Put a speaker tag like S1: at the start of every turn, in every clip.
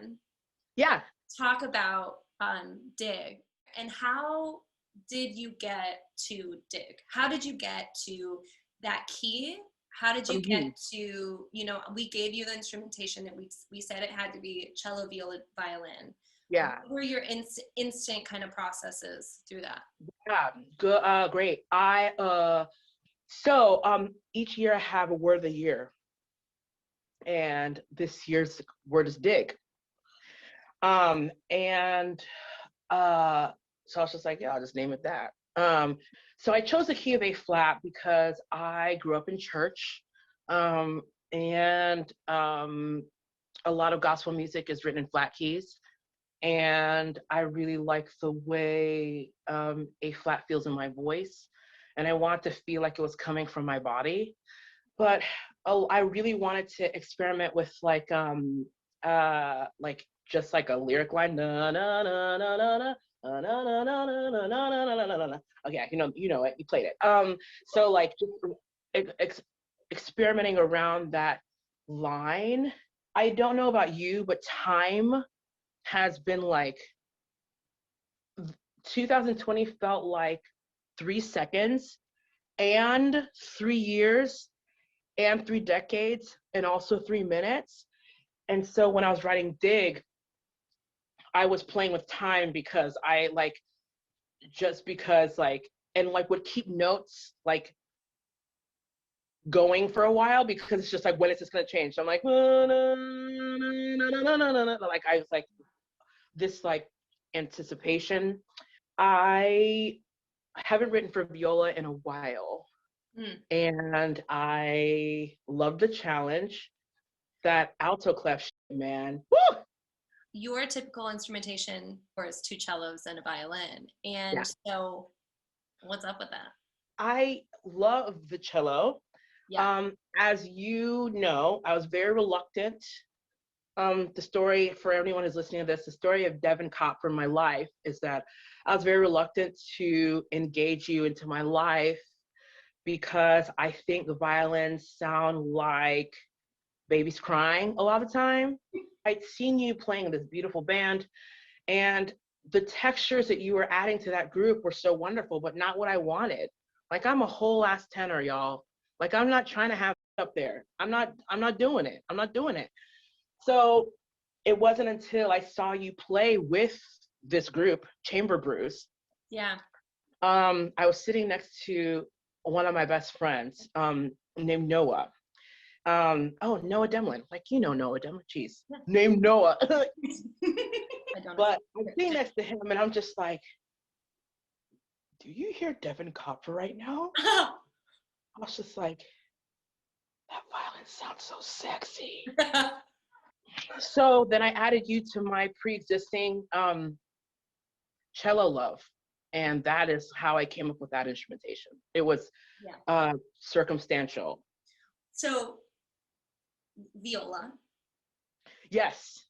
S1: violin.
S2: Yeah.
S1: Talk about Dig, and how did you get to Dig? How did you get to that key? How did you get to, we gave you the instrumentation and we said it had to be cello, viola, violin.
S2: Yeah.
S1: What were your instant kind of processes through that?
S2: Yeah, good, great. So each year I have a word of the year, and this year's word is dig. And so I was just like, yeah, I'll just name it that. So I chose the key of A flat because I grew up in church, and a lot of gospel music is written in flat keys. And I really like the way A flat feels in my voice. And I want to feel like it was coming from my body. But I really wanted to experiment with like just like a lyric line, na na na na na na. Na, na, na, na, na, na, na, na, na, na, na. Okay, you know it, you played it. So like just experimenting around that line. I don't know about you, but time has been like 2020 felt like 3 seconds and 3 years and 3 decades and also 3 minutes. And so when I was writing Dig, I was playing with time because I like just because like and like would keep notes like going for a while because it's just like when is this gonna change? So I'm like like I was like this like anticipation. I haven't written for viola in a while. And I love the challenge. That alto clef, man. Woo!
S1: Your typical instrumentation was 2 cellos and a violin. And
S2: Yeah.
S1: so what's up with that?
S2: I love the cello.
S1: Yeah.
S2: As you know, I was very reluctant. The story for anyone who's listening to this, the story of Devin Kopp from my life is that I was very reluctant to engage you into my life because I think the violins sound like babies crying a lot of the time. I'd seen you playing in this beautiful band, and the textures that you were adding to that group were so wonderful, but not what I wanted. Like I'm a whole ass tenor, y'all. Like I'm not trying to have up there. I'm not doing it. I'm not doing it. So it wasn't until I saw you play with this group, Chamber Brews.
S1: Yeah.
S2: I was sitting next to one of my best friends, named Noah. Noah Demlin. Like, Noah Demlin. Jeez. Yeah. Named Noah. But I'm sitting next to him and I'm just like, do you hear Devin Kopp right now? I was just like, that violin sounds so sexy. So then I added you to my pre-existing cello love. And that is how I came up with that instrumentation. It was circumstantial.
S1: So viola.
S2: Yes.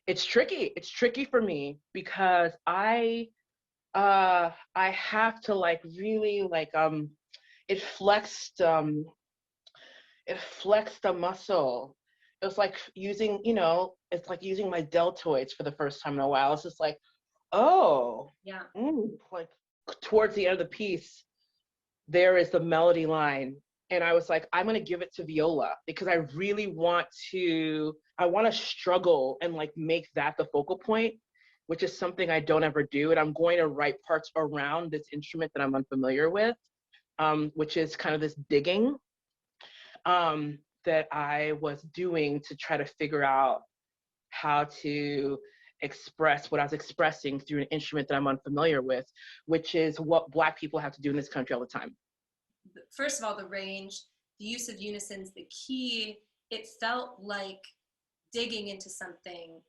S2: It's tricky. It's tricky for me because I have to like really like it flexed the muscle. It was like using, it's like using my deltoids for the first time in a while. It's just like, oh, yeah. Like towards the end of the piece, there is the melody line. And I was like, I'm going to give it to viola because I really want to struggle and like make that the focal point, which is something I don't ever do. And I'm going to write parts around this instrument that I'm unfamiliar with, which is kind of this digging that I was doing to try to figure out how to express what I was expressing through an instrument that I'm unfamiliar with, which is what Black people have to do in this country all the time.
S1: First of all, the range, the use of unisons, the key, it felt like digging into something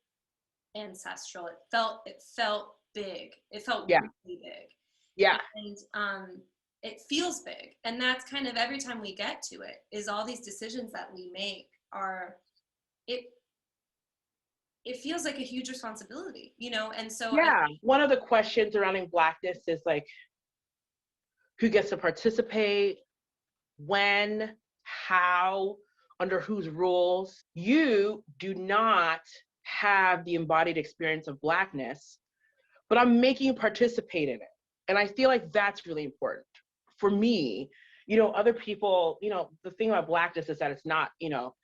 S1: ancestral. It felt big. It felt really big.
S2: Yeah.
S1: And it feels big. And that's kind of every time we get to it, is all these decisions that we make are, it feels like a huge responsibility, and so
S2: one of the questions surrounding Blackness is like, who gets to participate, when, how, under whose rules you do not have the embodied experience of Blackness, but I'm making you participate in it. And I feel like that's really important for me. You know, other people, you know, the thing about Blackness is that it's not, you know,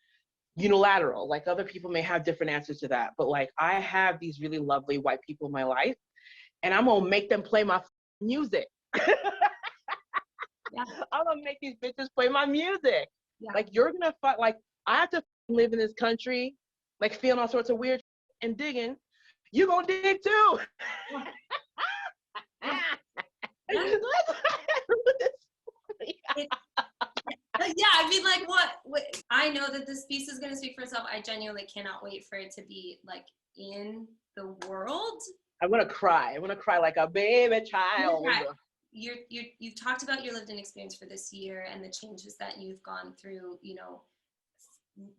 S2: unilateral. Like other people may have different answers to that, but like I have these really lovely white people in my life, and I'm gonna make them play my music.
S1: Yeah.
S2: I'm gonna make these bitches play my music.
S1: Yeah.
S2: Like you're gonna fight. Like I have to live in this country, like feeling all sorts of weird and digging. You gonna dig too.
S1: Yeah. Yeah. Yeah, I mean, like, what? I know that this piece is going to speak for itself. I genuinely cannot wait for it to be, like, in the world.
S2: I'm going to cry. I'm going to cry like a baby child.
S1: You've talked about your lived-in experience for this year and the changes that you've gone through, you know,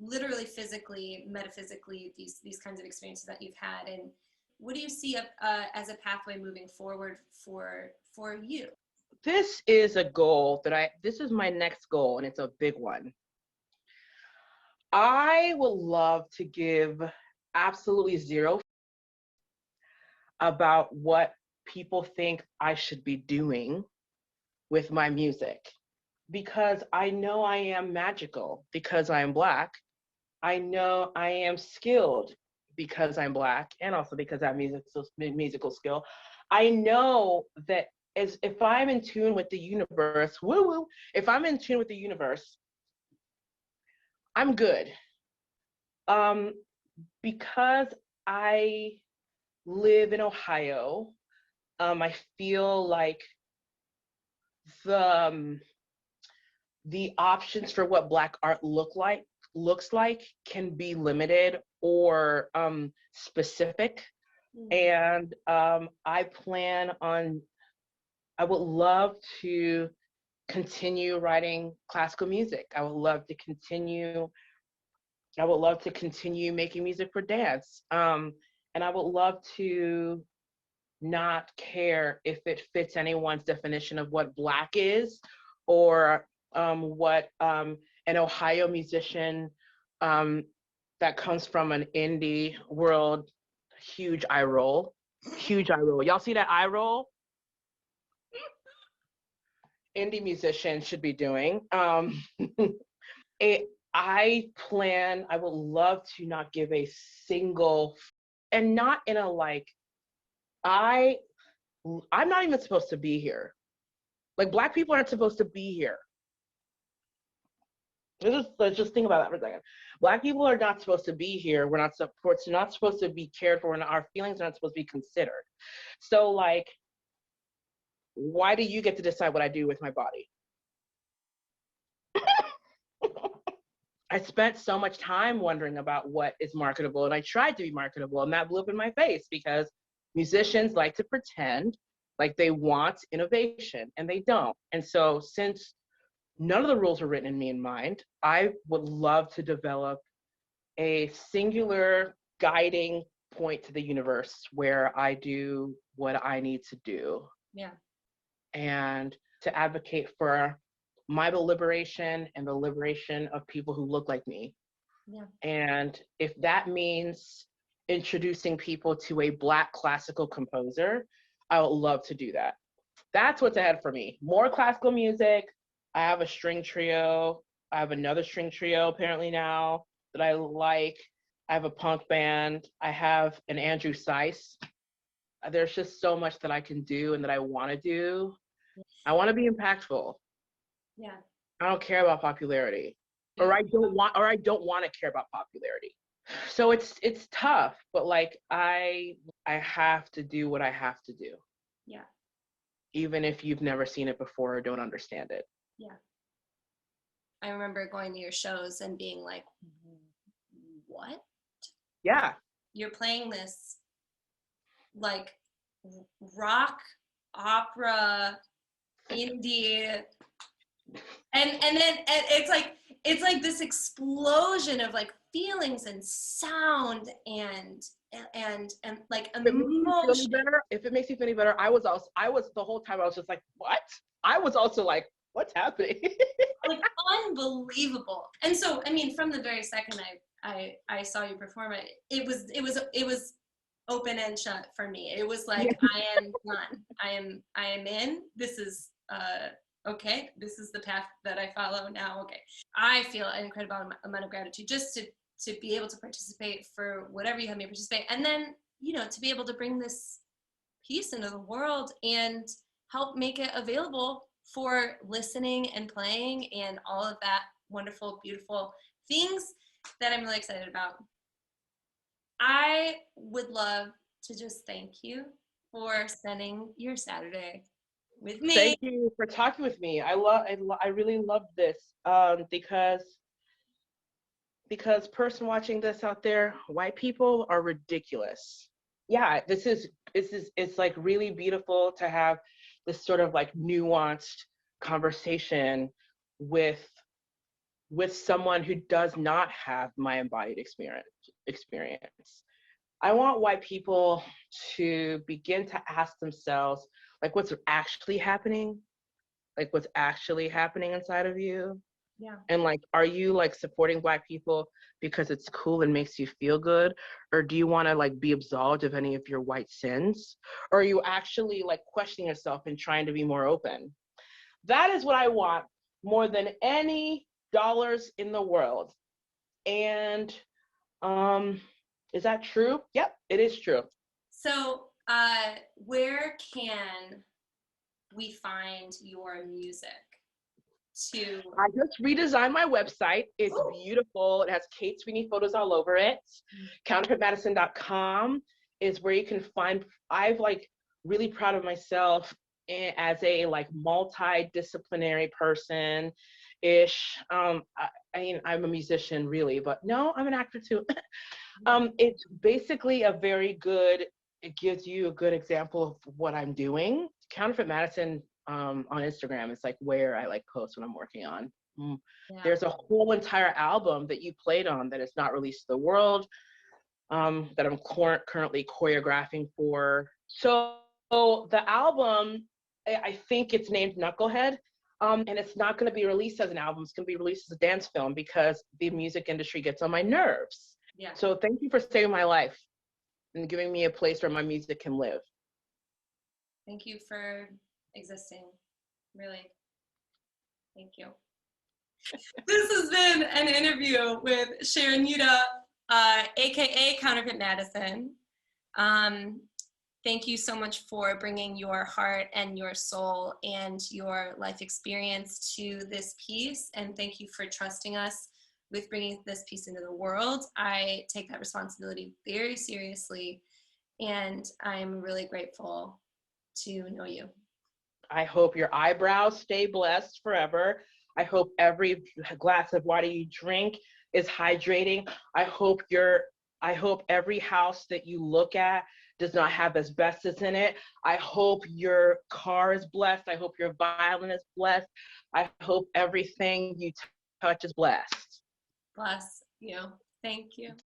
S1: literally, physically, metaphysically, these kinds of experiences that you've had. And what do you see as a pathway moving forward for you?
S2: This is a goal this is my next goal, and it's a big one. I would love to give absolutely zero about what people think I should be doing with my music, because I know I am magical because I am Black. I know I am skilled because I'm Black, and also because I have musical skill. I know that if I'm in tune with the universe, if I'm in tune with the universe, I'm good. Because I live in Ohio, I feel like the options for what Black art looks like can be limited or specific. And I would love to continue writing classical music. I would love to continue making music for dance. And I would love to not care if it fits anyone's definition of what Black is, or what an Ohio musician that comes from an indie world, huge eye roll. Y'all see that eye roll? Indie musicians should be doing. I would love to not give a single, and not in a like, I'm not even supposed to be here. Like Black people aren't supposed to be here. Let's just think about that for a second. Black people are not supposed to be here. We're not supposed to be cared for, and our feelings are not supposed to be considered. So like, why do you get to decide what I do with my body? I spent so much time wondering about what is marketable, and I tried to be marketable, and that blew up in my face because musicians like to pretend like they want innovation, and they don't. And so since none of the rules were written in me in mind, I would love to develop a singular guiding point to the universe where I do what I need to do.
S1: Yeah.
S2: And to advocate for my liberation and the liberation of people who look like me.
S1: Yeah.
S2: And if that means introducing people to a Black classical composer, I would love to do that. That's what's ahead for me. More classical music. I have a string trio. I have another string trio apparently now that I like. I have a punk band. I have an Andrew Seiss. There's just so much that I can do and that I want to do. I want to be impactful.
S1: Yeah.
S2: I don't care about popularity, or I don't want to care about popularity. So it's tough, but like I have to do what I have to do.
S1: Yeah.
S2: Even if you've never seen it before or don't understand it.
S1: Yeah. I remember going to your shows and being like, what?
S2: Yeah.
S1: You're playing this like rock, opera, indie, and then it's like this explosion of like feelings and sound and like emotion.
S2: If it makes you feel any better, I was the whole time I was just like, what? I was also like, What's happening?
S1: Like unbelievable. And so, I mean, from the very second I saw you perform it, it was open and shut for me. It was like, I am done. I am in. This is okay. This is the path that I follow now. Okay. I feel an incredible amount of gratitude just to be able to participate for whatever you have me participate, and then, you know, to be able to bring this piece into the world and help make it available for listening and playing and all of that wonderful, beautiful things that I'm really excited about. I would love to just thank you for spending your Saturday with me.
S2: Thank you for talking with me. I really love this because person watching this out there, white people are ridiculous. Yeah, it's like really beautiful to have this sort of like nuanced conversation with someone who does not have my embodied experience. I want white people to begin to ask themselves, like, what's actually happening? Like, what's actually happening inside of you?
S1: Yeah.
S2: And like, are you like supporting Black people because it's cool and makes you feel good? Or do you want to like be absolved of any of your white sins? Or are you actually like questioning yourself and trying to be more open? That is what I want more than any dollars in the world. And is that true? Yep, it is true.
S1: So, where can we find your music?
S2: I just redesigned my website. It's beautiful. It has Kate Sweeney photos all over it. Counterfeitmadison.com is where you can find, I've like really proud of myself as a like multidisciplinary person ish. I mean, I'm a musician really, but no, I'm an actor too. It's basically it gives you a good example of what I'm doing. Counterfeit Madison on Instagram is like where I like post when I'm working on. Yeah. There's a whole entire album that you played on that is not released to the world, that I'm currently choreographing for. So the album, I think it's named Knucklehead, and it's not going to be released as an album. It's going to be released as a dance film because the music industry gets on my nerves.
S1: Yeah.
S2: So thank you for saving my life and giving me a place where my music can live.
S1: Thank you for existing. Really. Thank you. This has been an interview with Sharon Yuta, aka Counterfeit Madison. Thank you so much for bringing your heart and your soul and your life experience to this piece, and thank you for trusting us with bringing this piece into the world. I take that responsibility very seriously, and I'm really grateful to know you.
S2: I hope your eyebrows stay blessed forever. I hope every glass of water you drink is hydrating. I hope every house that you look at does not have asbestos in it. I hope your car is blessed. I hope your violin is blessed. I hope everything you touch is blessed.
S1: Bless you. Thank you.